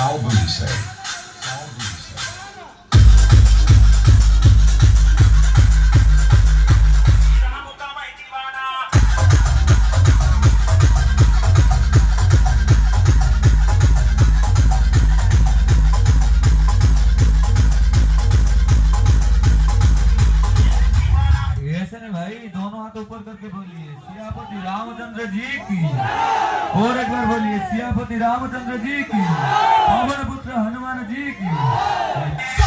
Salvise. भाई दोनों हाथ ऊपर करके बोलिए सियापति रामचंद्र जी की। और एक बार बोलिए सियापति रामचंद्र जी की, पवन पुत्र हनुमान जी की।